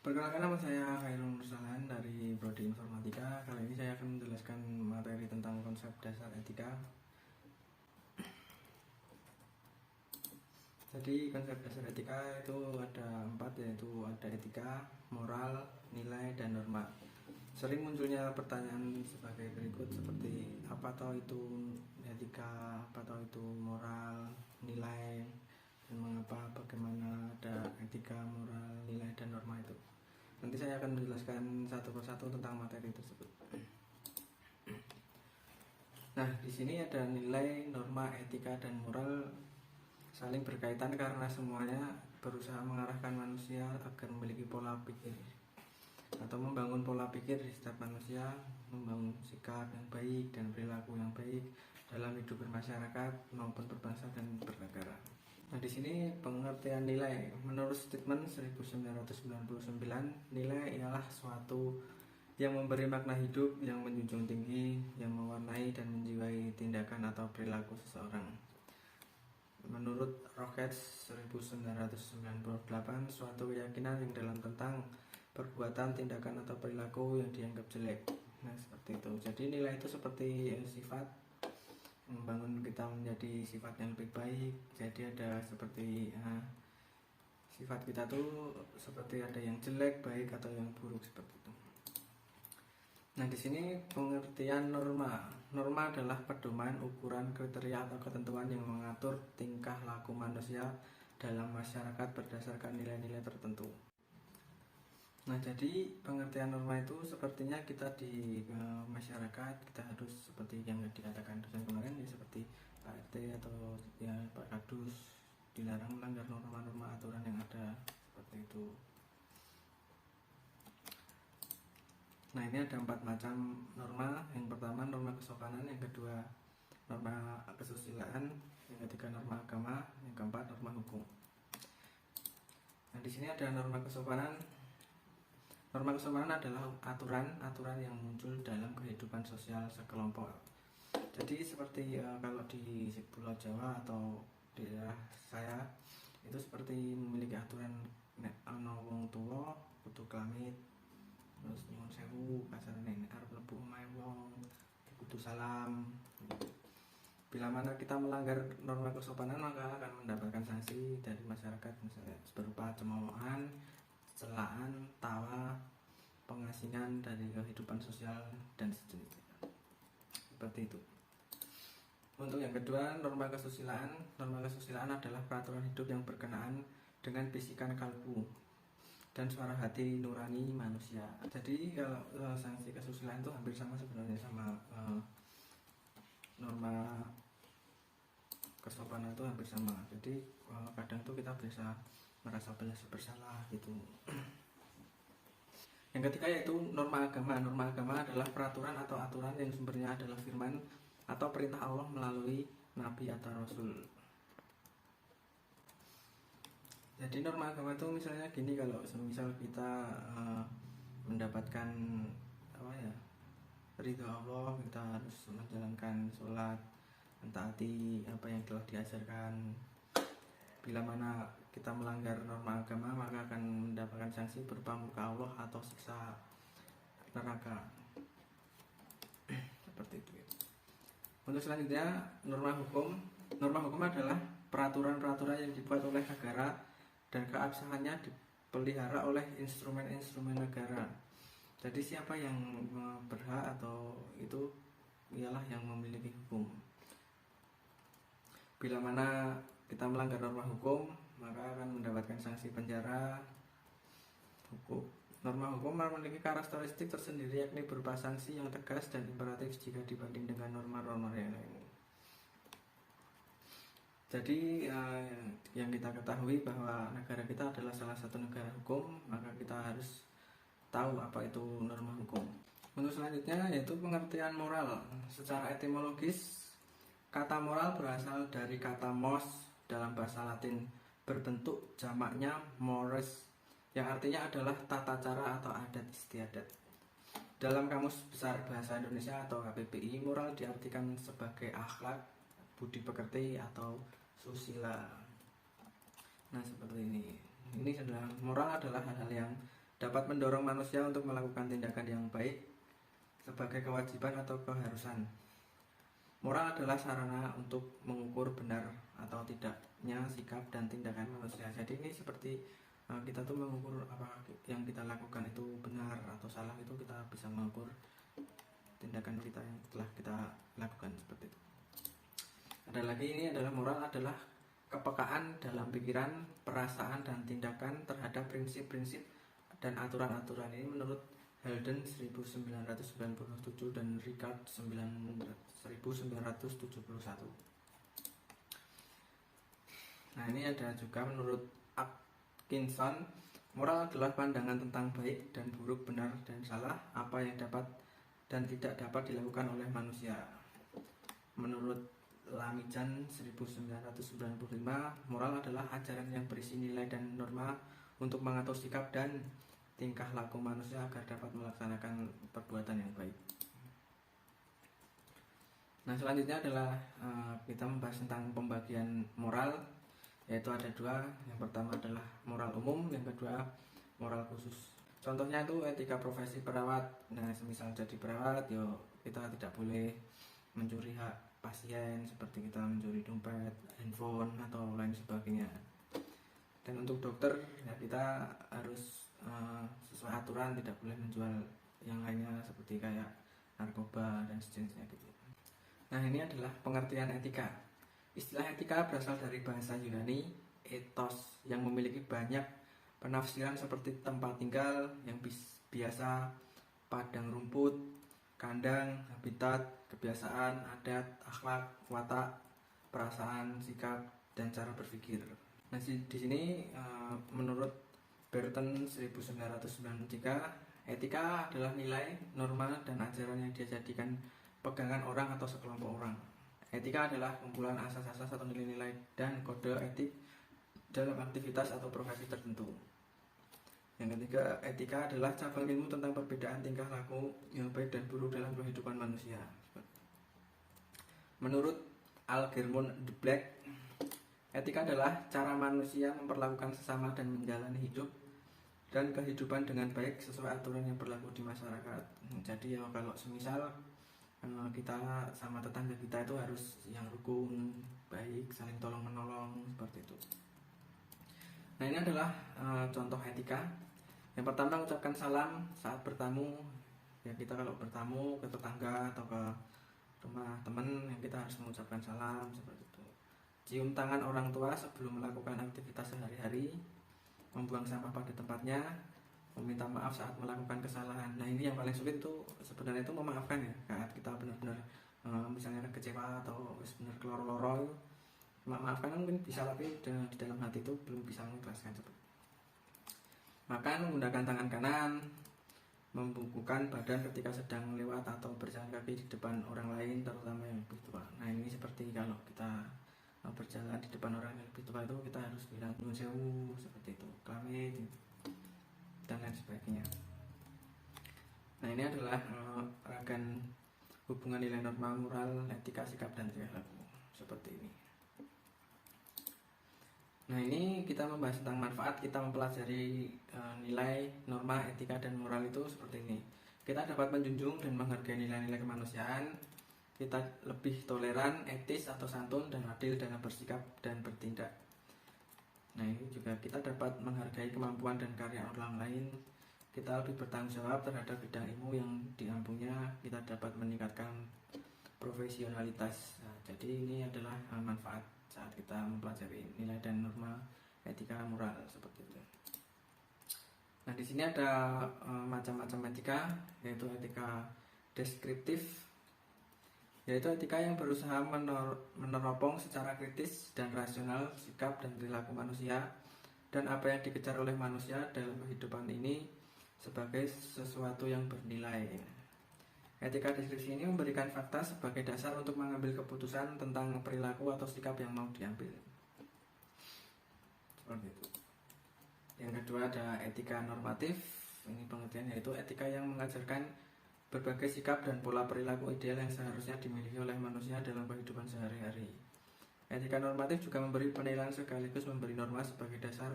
Perkenalkan, nama saya Khairul Nursalan dari Prodi Informatika. Kali ini saya akan menjelaskan materi tentang konsep dasar etika. Jadi konsep dasar etika itu ada 4, yaitu ada etika, moral, nilai, dan norma. Sering munculnya pertanyaan sebagai berikut seperti apa tahu itu etika, apa tahu itu moral, nilai, dan mengapa, bagaimana ada etika, moral, nilai, dan norma itu. Nanti saya akan menjelaskan satu persatu tentang materi tersebut. Nah, di sini ada nilai, norma, etika, dan moral saling berkaitan karena semuanya berusaha mengarahkan manusia agar memiliki pola pikir atau membangun pola pikir di setiap manusia, membangun sikap yang baik dan perilaku yang baik dalam hidup bermasyarakat maupun berbangsa dan bernegara. Nah, di sini pengertian nilai. Menurut statement 1999, nilai ialah suatu yang memberi makna hidup, yang menjunjung tinggi, yang mewarnai dan menjiwai tindakan atau perilaku seseorang. Menurut Rockets 1998, suatu keyakinan yang dalam tentang perbuatan, tindakan atau perilaku yang dianggap jelek. Nah, seperti itu. Jadi nilai itu seperti sifat, membangun kita menjadi sifat yang lebih baik. Jadi ada seperti sifat kita tuh seperti ada yang jelek, baik, atau yang buruk, seperti itu. Nah, di sini pengertian norma. Norma adalah pedoman, ukuran, kriteria atau ketentuan yang mengatur tingkah laku manusia dalam masyarakat berdasarkan nilai-nilai tertentu. Nah, jadi pengertian norma itu sepertinya kita di masyarakat kita harus seperti yang dikatakan dosen kemarin, ya seperti Pak RT atau ya Pak Kadus, dilarang melanggar norma-norma aturan yang ada, seperti itu. Nah, ini ada 4 macam norma. Yang pertama norma kesopanan, yang kedua norma kesusilaan, yang ketiga norma agama, yang keempat norma hukum. Nah, di sini ada norma kesopanan. Norma kesopanan adalah aturan yang muncul dalam kehidupan sosial sekelompok. Jadi seperti kalau di Pulau Jawa atau di daerah saya itu seperti memiliki aturan nek ana wong tuwa kudu klamit, terus nyuwun sewu, kasarane nek arep mlebu omahe wong kudu salam. Bila mana kita melanggar norma kesopanan, maka akan mendapatkan sanksi dari masyarakat, misalnya berupa cemoohan, celaan, tawa, pengasingan dari kehidupan sosial dan sejenisnya. Seperti itu. Untuk yang kedua, norma kesusilaan. Norma kesusilaan adalah peraturan hidup yang berkenaan dengan bisikan kalbu dan suara hati nurani manusia. Jadi kalau sanksi kesusilaan itu hampir sama sebenarnya sama norma kesopanan, itu hampir sama. Jadi kadang tuh kita bisa merasa bersalah gitu. Yang ketiga yaitu norma agama. Norma agama adalah peraturan atau aturan yang sumbernya adalah firman atau perintah Allah melalui nabi atau rasul. Jadi norma agama itu misalnya gini, kalau misal kita mendapatkan ridho Allah, kita harus menjalankan sholat, mentaati apa yang telah diajarkan. Bila mana kita melanggar norma agama, maka akan mendapatkan sanksi berupa murka Allah atau siksa neraka. Seperti itu. Untuk selanjutnya, norma hukum. Norma hukum adalah peraturan-peraturan yang dibuat oleh negara dan keabsahannya dipelihara oleh instrumen-instrumen negara. Jadi siapa yang berhak atau itu ialah yang memiliki hukum. Bila mana kita melanggar norma hukum, maka akan mendapatkan sanksi penjara. Norma hukum memiliki karakteristik tersendiri, yakni berupa sanksi yang tegas dan imperatif jika dibanding dengan norma-norma yang lain. Jadi yang kita ketahui bahwa negara kita adalah salah satu negara hukum, maka kita harus tahu apa itu norma hukum. Untuk selanjutnya yaitu pengertian moral. Secara etimologis, kata moral berasal dari kata mos dalam bahasa Latin, berbentuk jamaknya mores, yang artinya adalah tata cara atau adat istiadat. Dalam Kamus Besar Bahasa Indonesia atau KBBI, moral diartikan sebagai akhlak, budi pekerti, atau susila. Nah, seperti ini. Ini adalah moral adalah hal-hal yang dapat mendorong manusia untuk melakukan tindakan yang baik sebagai kewajiban atau keharusan. Moral adalah sarana untuk mengukur benar atau tidaknya sikap dan tindakan manusia. Jadi ini seperti kita tuh mengukur apa yang kita lakukan itu benar atau salah, itu kita bisa mengukur tindakan kita yang telah kita lakukan seperti itu. Ada lagi, ini adalah moral adalah kepekaan dalam pikiran, perasaan, dan tindakan terhadap prinsip-prinsip dan aturan-aturan. Ini menurut Holden 1997 dan Ricard 1971. Nah, ini ada juga menurut Atkinson, moral adalah pandangan tentang baik dan buruk, benar dan salah, apa yang dapat dan tidak dapat dilakukan oleh manusia. Menurut Lamijan 1995, moral adalah ajaran yang berisi nilai dan norma untuk mengatur sikap dan tingkah laku manusia agar dapat melaksanakan perbuatan yang baik. Nah, selanjutnya adalah kita membahas tentang pembagian moral, yaitu ada dua. Yang pertama adalah moral umum, yang kedua moral khusus. Contohnya itu etika profesi perawat. Nah, semisal jadi perawat, kita tidak boleh mencuri hak pasien, seperti kita mencuri dompet, handphone, atau lain sebagainya. Dan untuk dokter, ya kita harus sesuai aturan, tidak boleh menjual yang lainnya seperti kayak narkoba dan sejenisnya gitu. Nah, ini adalah pengertian etika. Istilah etika berasal dari bahasa Yunani ethos yang memiliki banyak penafsiran seperti tempat tinggal yang biasa, padang rumput, kandang, habitat, kebiasaan, adat, akhlak, watak, perasaan, sikap, dan cara berpikir. Nah, di sini menurut Burton 1993, etika adalah nilai, norma, dan ajaran yang dijadikan pegangan orang atau sekelompok orang. Etika adalah kumpulan asas-asas atau nilai-nilai dan kode etik dalam aktivitas atau profesi tertentu. Yang ketiga, etika adalah cabang ilmu tentang perbedaan tingkah laku yang baik dan buruk dalam kehidupan manusia. Menurut Algernon de Black, etika adalah cara manusia memperlakukan sesama dan menjalani hidup dan kehidupan dengan baik sesuai aturan yang berlaku di masyarakat. Jadi kalau semisal kita sama tetangga kita itu harus yang rukun, baik, saling tolong menolong, seperti itu. Nah, ini adalah contoh etika. Yang pertama, ucapkan salam saat bertamu. Ya, kita kalau bertamu ke tetangga atau ke rumah teman, yang kita harus mengucapkan salam seperti itu. Cium tangan orang tua sebelum melakukan aktivitas sehari-hari. Membuang sampah pada tempatnya. Meminta maaf saat melakukan kesalahan. Nah, ini yang paling sulit tuh sebenarnya itu memaafkan ya. Saat kita benar-benar misalnya kecewa atau benar keloro-loro, maafkan mungkin bisa, tapi di dalam hati itu belum bisa mengikhlaskan. Makan menggunakan tangan kanan, membungkukkan badan ketika sedang lewat atau berjalan kaki di depan orang lain, terutama yang lebih tua. Nah, ini seperti kalau kita berjalan di depan orang yang lebih tua itu kita harus bilang nyuwun sewu, seperti itu, klamit dan lain sebagainya. Nah, ini adalah ragam hubungan nilai norma moral, etika, sikap, dan tingkah laku seperti ini. Nah, ini kita membahas tentang manfaat kita mempelajari nilai, norma, etika, dan moral itu seperti ini. Kita dapat menjunjung dan menghargai nilai-nilai kemanusiaan. Kita lebih toleran, etis atau santun, dan adil dalam bersikap dan bertindak. Nah, ini juga kita dapat menghargai kemampuan dan karya orang lain. Kita lebih bertanggung jawab terhadap bidang ilmu yang diampunya. Kita dapat meningkatkan profesionalitas. Nah, jadi ini adalah manfaat saat kita mempelajari nilai dan norma etika moral seperti itu. Nah, di sini ada macam-macam etika, yaitu etika deskriptif, yaitu etika yang berusaha meneropong secara kritis dan rasional sikap dan perilaku manusia dan apa yang dikejar oleh manusia dalam kehidupan ini sebagai sesuatu yang bernilai. Etika deskripsi ini memberikan fakta sebagai dasar untuk mengambil keputusan tentang perilaku atau sikap yang mau diambil. Seperti itu. Yang kedua ada etika normatif. Ini pengertian yaitu etika yang mengajarkan berbagai sikap dan pola perilaku ideal yang seharusnya dimiliki oleh manusia dalam kehidupan sehari-hari. Etika normatif juga memberi penilaian sekaligus memberi norma sebagai dasar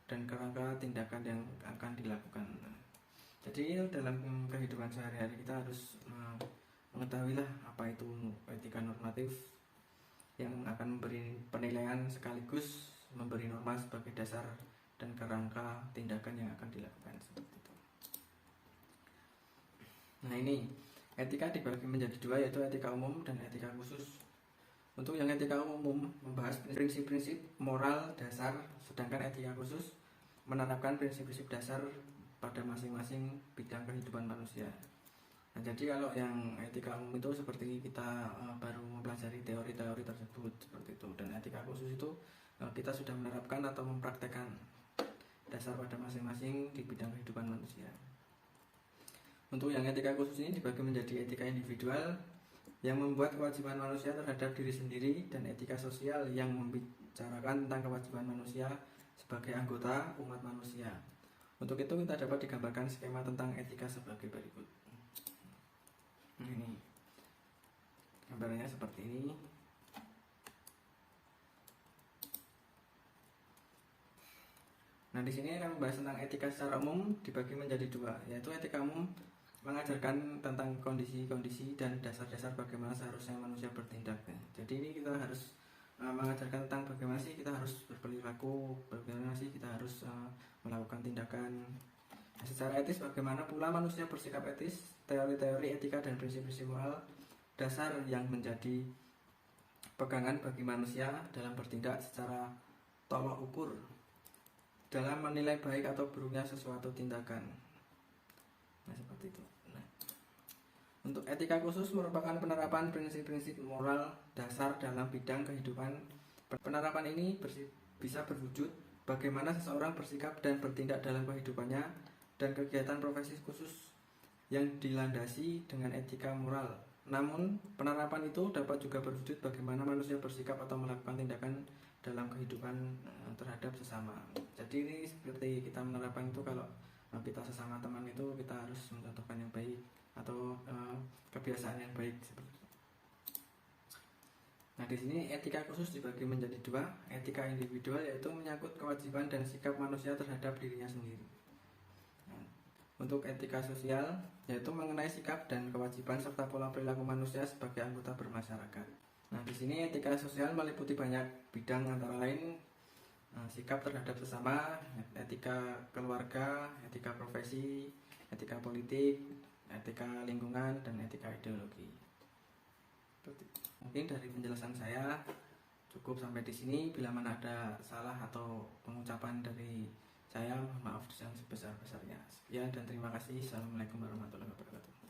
dan kerangka tindakan yang akan dilakukan. Jadi dalam kehidupan sehari-hari kita harus mengetahuilah apa itu etika normatif yang akan memberi penilaian sekaligus memberi norma sebagai dasar dan kerangka tindakan yang akan dilakukan, seperti itu. Nah, ini etika dibagi menjadi dua, yaitu etika umum dan etika khusus. Untuk yang etika umum membahas prinsip-prinsip moral dasar, sedangkan etika khusus menerapkan prinsip-prinsip dasar pada masing-masing bidang kehidupan manusia. Nah, jadi kalau yang etika umum itu seperti kita baru mempelajari teori-teori tersebut, seperti itu. Dan etika khusus itu kita sudah menerapkan atau mempraktekkan dasar pada masing-masing di bidang kehidupan manusia. Untuk yang etika khusus ini dibagi menjadi etika individual yang membuat kewajiban manusia terhadap diri sendiri, dan etika sosial yang membicarakan tentang kewajiban manusia sebagai anggota umat manusia. Untuk itu kita dapat digambarkan skema tentang etika sebagai berikut. Ini gambarnya seperti ini. Nah, di sini akan membahas tentang etika secara umum dibagi menjadi dua, yaitu etika umum mengajarkan tentang kondisi-kondisi dan dasar-dasar bagaimana seharusnya manusia bertindak. Jadi ini kita harus mengajarkan tentang bagaimana sih kita harus berperilaku, bagaimana sih kita harus melakukan tindakan. Secara etis bagaimana pula manusia bersikap etis, teori-teori etika dan prinsip-prinsip moral dasar yang menjadi pegangan bagi manusia dalam bertindak secara tolok ukur dalam menilai baik atau buruknya sesuatu tindakan. Nah, seperti itu. Nah, untuk etika khusus merupakan penerapan prinsip-prinsip moral dasar dalam bidang kehidupan. Penerapan ini bisa berwujud bagaimana seseorang bersikap dan bertindak dalam kehidupannya dan kegiatan profesi khusus yang dilandasi dengan etika moral. Namun, penerapan itu dapat juga berwujud bagaimana manusia bersikap atau melakukan tindakan dalam kehidupan terhadap sesama. Jadi ini seperti kita menerapkan itu, kalau kita sesama teman itu kita harus mencontohkan yang baik atau kebiasaan yang baik, seperti itu. Nah, di sini etika khusus dibagi menjadi dua, etika individual yaitu menyangkut kewajiban dan sikap manusia terhadap dirinya sendiri. Nah, untuk etika sosial yaitu mengenai sikap dan kewajiban serta pola perilaku manusia sebagai anggota bermasyarakat. Nah, di sini etika sosial meliputi banyak bidang, antara lain sikap terhadap sesama, etika keluarga, etika profesi, etika politik, etika lingkungan, dan etika ideologi. Mungkin dari penjelasan saya cukup sampai di sini. Bila mana ada salah atau pengucapan dari saya, maaf yang sebesar-besarnya. Sekian dan terima kasih. Assalamualaikum warahmatullahi wabarakatuh.